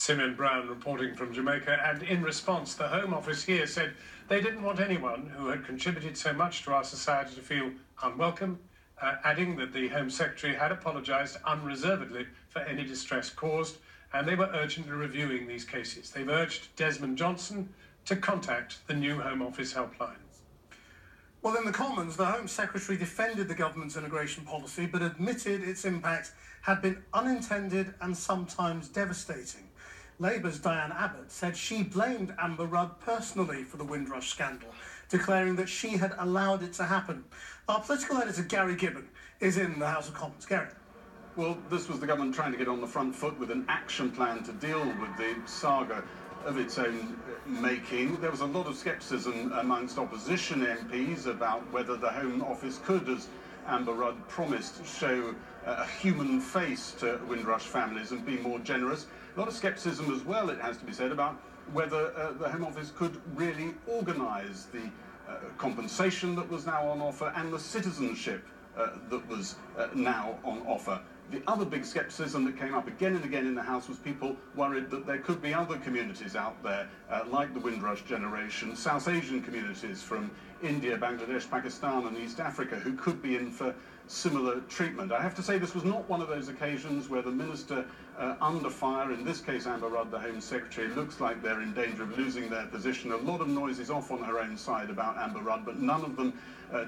Simeon Brown reporting from Jamaica, and in response, the Home Office here said they didn't want anyone who had contributed so much to our society to feel unwelcome, adding that the Home Secretary had apologised unreservedly for any distress caused, and they were urgently reviewing these cases. They've urged Desmond Johnson to contact the new Home Office helpline. Well, in the Commons, the Home Secretary defended the government's immigration policy, but admitted its impact had been unintended and sometimes devastating. Labour's Diane Abbott said she blamed Amber Rudd personally for the Windrush scandal, declaring that she had allowed it to happen. Our political editor, Gary Gibbon, is in the House of Commons. Gary. Well, this was the government trying to get on the front foot with an action plan to deal with the saga of its own making. There was a lot of scepticism amongst opposition MPs about whether the Home Office could, as Amber Rudd promised, show a human face to Windrush families and be more generous. A lot of scepticism as well, it has to be said, about whether the Home Office could really organise the compensation that was now on offer and the citizenship that was now on offer. The other big scepticism that came up again and again in the House was people worried that there could be other communities out there, like the Windrush Generation, South Asian communities from India, Bangladesh, Pakistan and East Africa, who could be in for similar treatment. I have to say this was not one of those occasions where the minister under fire, in this case Amber Rudd, the Home Secretary, looks like they're in danger of losing their position. A lot of noise is off on her own side about Amber Rudd, but none of them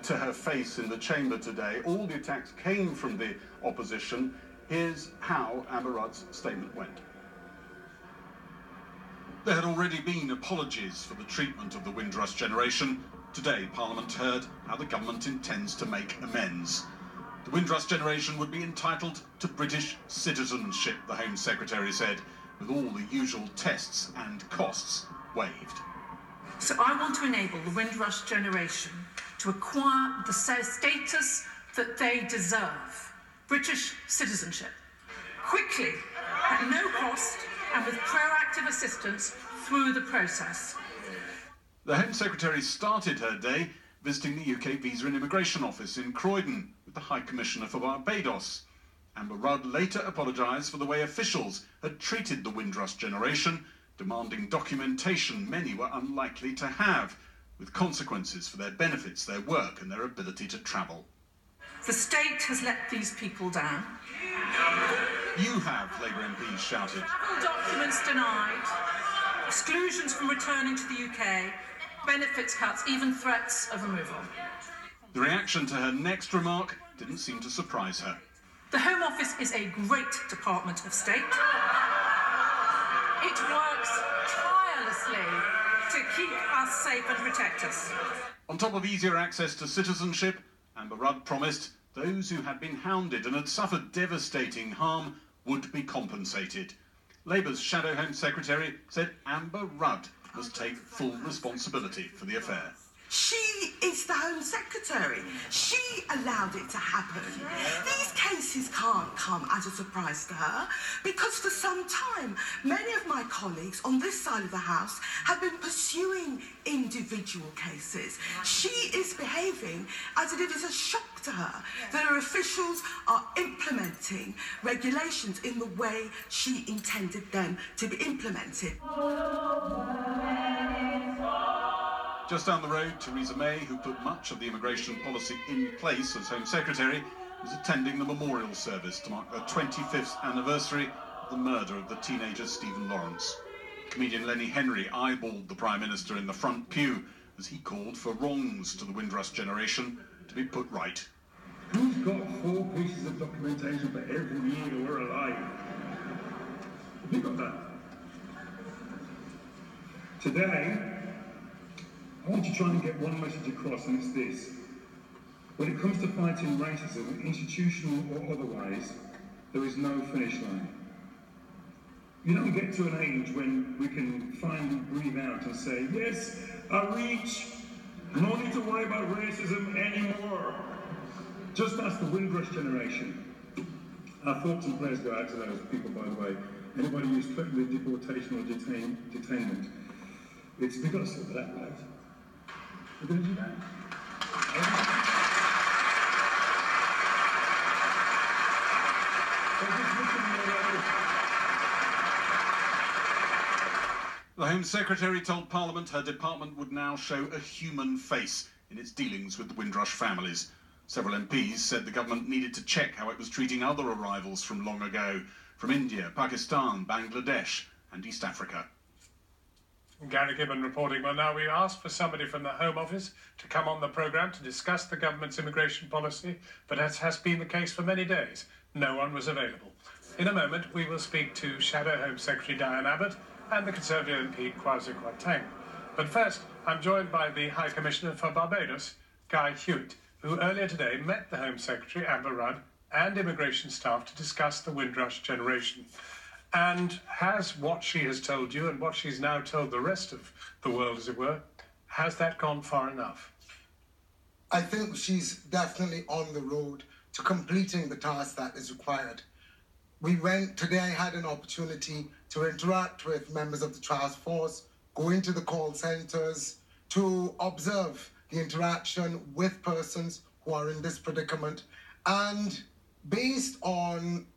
to her face in the chamber today. All the attacks came from the opposition. Here's how Amber Rudd's statement went. There had already been apologies for the treatment of the Windrush Generation. Today, Parliament heard how the government intends to make amends. The Windrush Generation would be entitled to British citizenship, the Home Secretary said, with all the usual tests and costs waived. So I want to enable the Windrush Generation to acquire the status that they deserve, British citizenship, quickly, at no cost, and with proactive assistance through the process. The Home Secretary started her day visiting the UK Visa and Immigration Office in Croydon with the High Commissioner for Barbados. Amber Rudd later apologised for the way officials had treated the Windrush Generation, demanding documentation many were unlikely to have, with consequences for their benefits, their work and their ability to travel. The state has let these people down. You have, Labour MPs shouted. Travel documents denied, exclusions from returning to the UK, benefits cuts, even threats of removal. The reaction to her next remark didn't seem to surprise her. The Home Office is a great Department of State. It works tirelessly to keep us safe and protect us. On top of easier access to citizenship, Amber Rudd promised those who had been hounded and had suffered devastating harm would be compensated. Labour's Shadow Home Secretary said Amber Rudd must take full responsibility for the affair. She is the Home Secretary. She allowed it to happen. These cases can't come as a surprise to her because for some time, many of my colleagues on this side of the House have been pursuing individual cases. She is behaving as if it is a shock to her that her officials are implementing regulations in the way she intended them to be implemented. Just down the road, Theresa May, who put much of the immigration policy in place as Home Secretary, was attending the memorial service to mark the 25th anniversary of the murder of the teenager Stephen Lawrence. Comedian Lenny Henry eyeballed the Prime Minister in the front pew as he called for wrongs to the Windrush Generation to be put right. Who's got 4 pieces of documentation for every year we're alive? Have you got that? Today, I want to try and get one message across, and it's this. When it comes to fighting racism, institutional or otherwise, there is no finish line. You don't get to an age when we can finally breathe out and say, yes, I reach. No need to worry about racism anymore. Just ask the Windrush Generation. Our thoughts and prayers go out to those people, by the way. Anybody who's threatened with deportation or detainment. We've got to sort that out. We're going to do that. The Home Secretary told Parliament her department would now show a human face in its dealings with the Windrush families. Several MPs said the government needed to check how it was treating other arrivals from long ago, from India, Pakistan, Bangladesh and East Africa. Gary Gibbon reporting. Well, now we asked for somebody from the Home Office to come on the programme to discuss the government's immigration policy, but as has been the case for many days, no one was available. In a moment, we will speak to Shadow Home Secretary Diane Abbott and the Conservative MP Kwasi Kwarteng. But first, I'm joined by the High Commissioner for Barbados, Guy Hewitt, who earlier today met the Home Secretary, Amber Rudd, and immigration staff to discuss the Windrush Generation. And has what she has told you and what she's now told the rest of the world, as it were, has that gone far enough? I think she's definitely on the road to completing the task that is required. Today I had an opportunity to interact with members of the task force, go into the call centres, to observe the interaction with persons who are in this predicament. And based on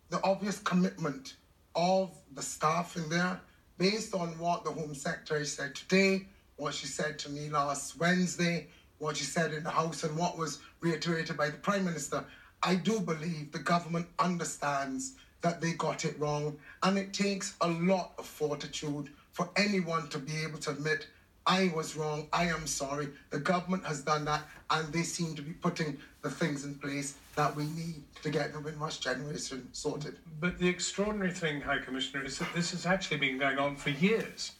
the obvious commitment of the staff in there, based on what the Home Secretary said today, what she said to me last Wednesday, what she said in the House, and what was reiterated by the Prime Minister, I do believe the government understands that they got it wrong, and it takes a lot of fortitude for anyone to be able to admit, I was wrong, I am sorry, the government has done that, and they seem to be putting the things in place that we need to get the Windrush Generation sorted. But the extraordinary thing, High Commissioner, is that this has actually been going on for years.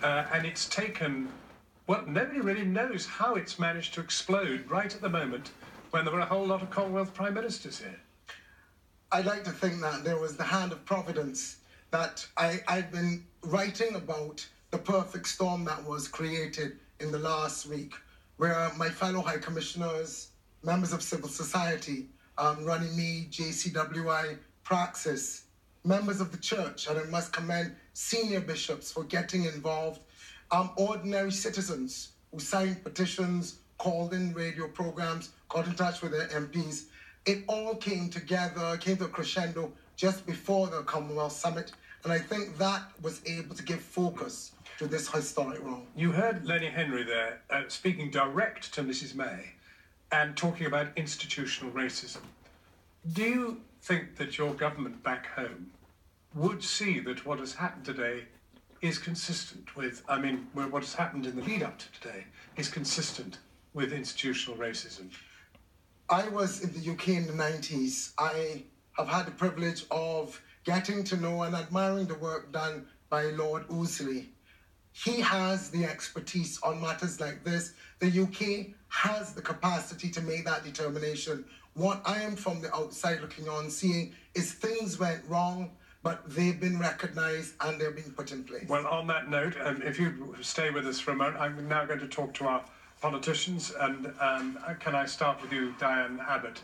And it's taken, well, nobody really knows how it's managed to explode right at the moment when there were a whole lot of Commonwealth Prime Ministers here. I'd like to think that there was the hand of Providence, that I've been writing about the perfect storm that was created in the last week, where my fellow High Commissioners, members of civil society, Runnymede, JCWI, Praxis, members of the church, and I must commend senior bishops for getting involved, ordinary citizens who signed petitions, called in radio programs, got in touch with their MPs. It all came together, came to a crescendo just before the Commonwealth Summit, and I think that was able to give focus to this historic wrong. You heard Lenny Henry there speaking direct to Mrs May and talking about institutional racism. Do you think that your government back home would see that what has happened today is consistent with, what has happened in the lead up to today is consistent with institutional racism? I was in the UK in the 90s. I have had the privilege of getting to know and admiring the work done by Lord Ousley. He has the expertise on matters like this. The UK has the capacity to make that determination. What I am from the outside looking on seeing is things went wrong, but they've been recognised and they're being put in place. Well, on that note, if you stay with us for a moment, I'm now going to talk to our politicians, and can I start with you, Diane Abbott?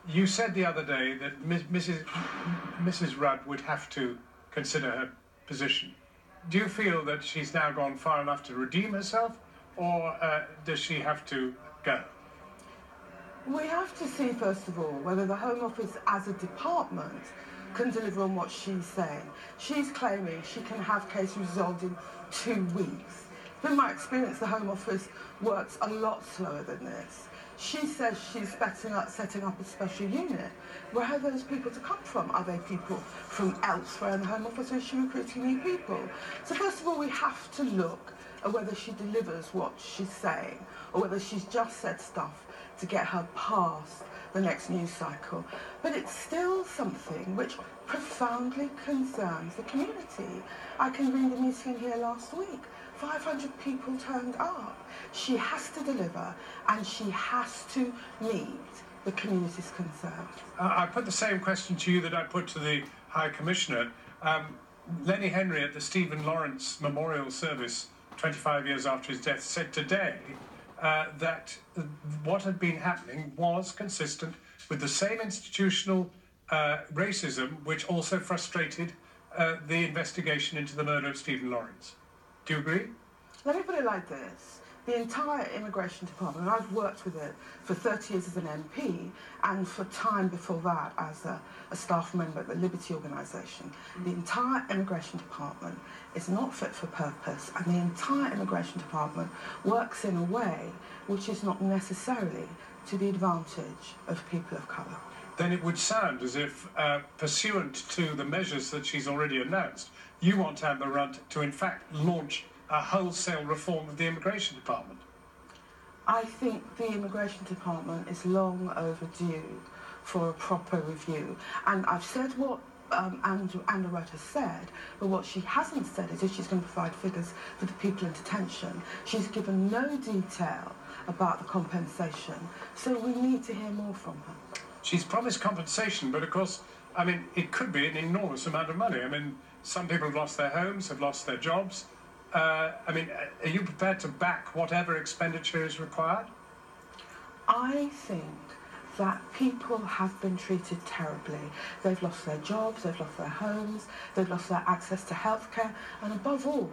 You said the other day that Mrs Rudd would have to consider her position. Do you feel that she's now gone far enough to redeem herself, or does she have to go? We have to see, first of all, whether the Home Office as a department can deliver on what she's saying. She's claiming she can have cases resolved in 2 weeks. In my experience, the Home Office works a lot slower than this. She says she's setting up a special unit. Where are those people to come from? Are they people from elsewhere in the Home Office, or is she recruiting new people? So first of all, we have to look at whether she delivers what she's saying, or whether she's just said stuff to get her past the next news cycle. But it's still something which profoundly concerns the community. I can read a meeting here last week. 500 people turned up. She has to deliver, and she has to meet the community's concerns. I put the same question to you that I put to the High Commissioner. Lenny Henry at the Stephen Lawrence Memorial Service 25 years after his death said today that what had been happening was consistent with the same institutional racism which also frustrated the investigation into the murder of Stephen Lawrence. Do you agree? Let me put it like this. the entire immigration department, and I've worked with it for 30 years as an MP and for time before that as a staff member at the Liberty Organisation. The entire immigration department is not fit for purpose, and the entire immigration department works in a way which is not necessarily to the advantage of people of colour. Then it would sound as if, pursuant to the measures that she's already announced, you want to have the right to, in fact, launch a wholesale reform of the immigration department. I think the immigration department is long overdue for a proper review. And I've said what Anna Rudd has said, but what she hasn't said is if she's going to provide figures for the people in detention. She's given no detail about the compensation, so we need to hear more from her. She's promised compensation, but of course, I mean, it could be an enormous amount of money. I mean, some people have lost their homes, have lost their jobs. I mean, are you prepared to back whatever expenditure is required? I think that people have been treated terribly. They've lost their jobs, they've lost their homes, they've lost their access to healthcare, and above all,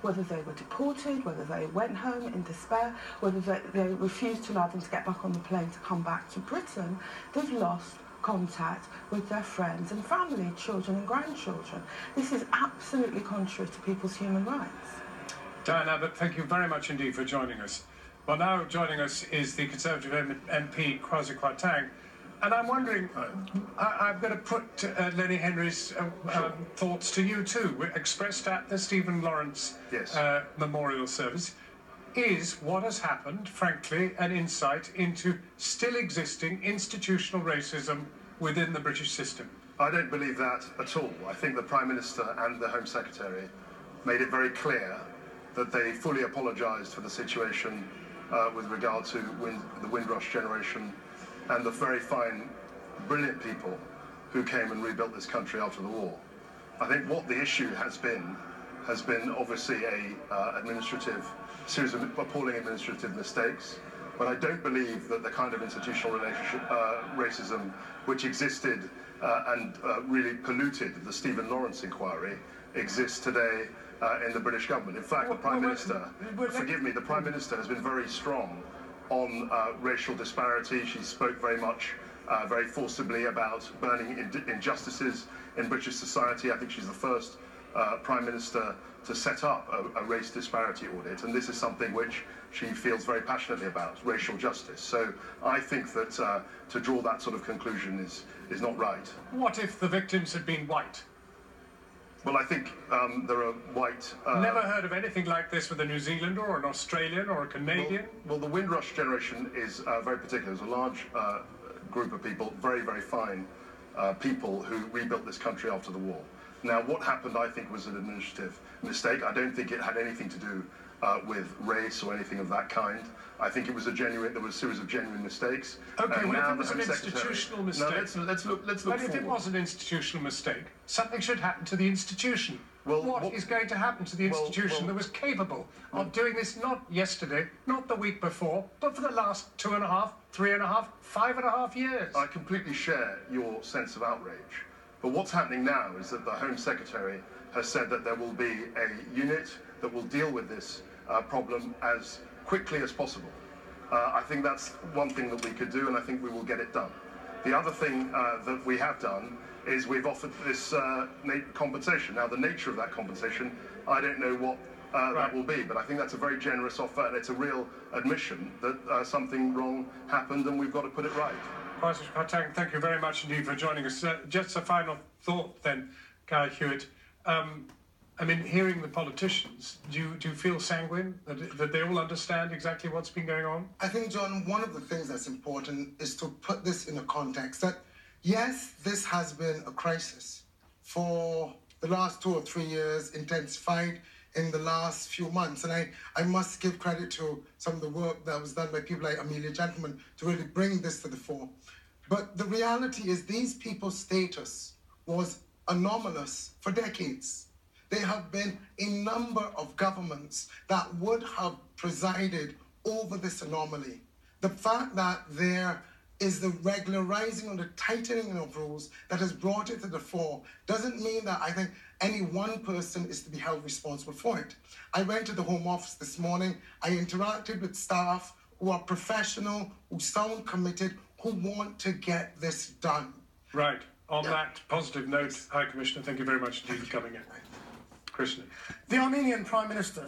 whether they were deported, whether they went home in despair, whether they refused to allow them to get back on the plane to come back to Britain, they've lost contact with their friends and family, children and grandchildren. This is absolutely contrary to people's human rights. Diane Abbott, thank you very much indeed for joining us. Well, now joining us is the Conservative MP, Kwasi Kwarteng. And I'm wondering, I'm going to put Lenny Henry's thoughts to you too, expressed at the Stephen Lawrence memorial service. Is what has happened, frankly, an insight into still existing institutional racism within the British system? I don't believe that at all. I think the Prime Minister and the Home Secretary made it very clear that they fully apologised for the situation with regard to the Windrush Generation and the very fine, brilliant people who came and rebuilt this country after the war. I think what the issue has been obviously a series of appalling administrative mistakes, but I don't believe that the kind of institutional racism which existed and really polluted the Stephen Lawrence inquiry exists today in the British government. In fact, the Prime Minister, forgive me, the Prime Minister has been very strong on racial disparity. She spoke very much, very forcibly about burning injustices in British society. I think she's the first Prime Minister to set up a race disparity audit, and this is something which she feels very passionately about, racial justice. So I think that to draw that sort of conclusion is not right. What if the victims had been white? Well, I think there are white... Never heard of anything like this with a New Zealander or an Australian or a Canadian? Well, the Windrush Generation is very particular. There's a large group of people, very, very fine people who rebuilt this country after the war. Now, what happened, I think, was an administrative mistake. I don't think it had anything to do with race or anything of that kind. I think it was there was a series of genuine mistakes. Okay, well, if it was an institutional mistake... No, let's look But forward. if it was an institutional mistake, something should happen to the institution. Well, what is going to happen to the institution that was capable of doing this not yesterday, not the week before, but for the last 2.5, 3.5, 5.5 years? I completely share your sense of outrage. But what's happening now is that the Home Secretary has said that there will be a unit that will deal with this problem as quickly as possible. I think that's one thing that we could do, and I think we will get it done. The other thing that we have done is we've offered this compensation. Now, the nature of that compensation, I don't know what that will be, but I think that's a very generous offer, and it's a real admission that something wrong happened, and we've got to put it right. Kwasi Kwarteng, thank you very much indeed for joining us. Just a final thought then, Guy Hewitt. I mean, hearing the politicians, do you feel sanguine that they all understand exactly what's been going on? I think, John, one of the things that's important is to put this in a context that, yes, this has been a crisis for the last 2 or 3 years, intensified in the last few months. And I must give credit to some of the work that was done by people like Amelia Gentleman to really bring this to the fore. But the reality is these people's status was anomalous for decades. There have been a number of governments that would have presided over this anomaly. The fact that their is the regularizing or the tightening of rules that has brought it to the fore. Doesn't mean that I think any one person is to be held responsible for it. I went to the Home Office this morning. I interacted with staff who are professional, who sound committed, who want to get this done. Right. On that positive note, High Commissioner, thank you very much indeed for coming in. Krishna. The Armenian Prime Minister